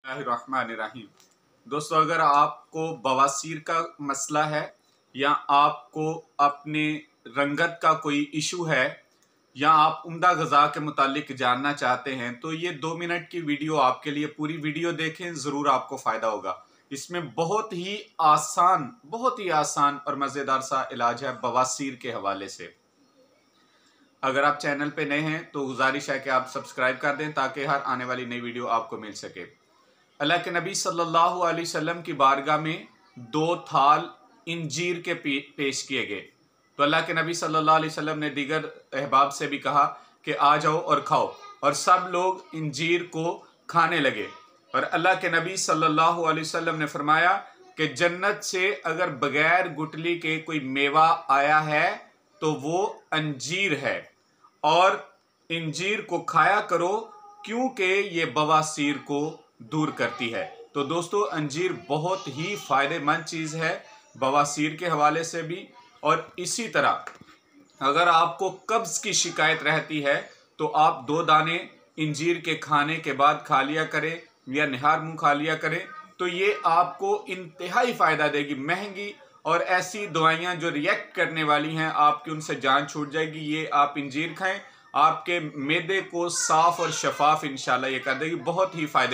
बिस्मिल्लाहिर्रहमानिर्रहीम। दोस्तों, अगर आपको बवासीर का मसला है या आपको अपने रंगत का कोई इशू है या आप उम्दा ग़िज़ा के मुतालिक जानना चाहते हैं तो ये 2 मिनट की वीडियो आपके लिए। पूरी वीडियो देखें, ज़रूर आपको फ़ायदा होगा। इसमें बहुत ही आसान और मज़ेदार सा इलाज है बवासीर के हवाले से। अगर आप चैनल पे नए हैं तो गुजारिश है कि आप सब्सक्राइब कर दें ताकि हर आने वाली नई वीडियो आपको मिल सके। अल्लाह के नबी सल्लल्लाहु अलैहि वसल्लम की बारगाह में 2 थाल इंजीर के पेश किए गए तो अल्लाह के नबी सल्लल्लाहु अलैहि वसल्लम ने दीगर अहबाब से भी कहा कि आ जाओ और खाओ, और सब लोग इंजीर को खाने लगे। और अल्लाह के नबी सल्लल्लाहु अलैहि वसल्लम ने फरमाया कि जन्नत से अगर बगैर गुठली के कोई मेवा आया है तो वो अंजीर है, और इंजीर को खाया करो क्योंकि ये बवासीर को दूर करती है। तो दोस्तों, अंजीर बहुत ही फायदेमंद चीज़ है बवासीर के हवाले से भी। और इसी तरह अगर आपको कब्ज़ की शिकायत रहती है तो आप 2 दाने इंजीर के खाने के बाद खा लिया करें या निहार मुंह खा लिया करें, तो ये आपको इंतहाई फ़ायदा देगी। महंगी और ऐसी दवाइयाँ जो रिएक्ट करने वाली हैं आपकी उनसे जान छूट जाएगी। ये आप इंजीर खाएं, आपके मैदे को साफ़ और शफाफ इंशाल्लाह ये कर देगी। बहुत ही फ़ायदे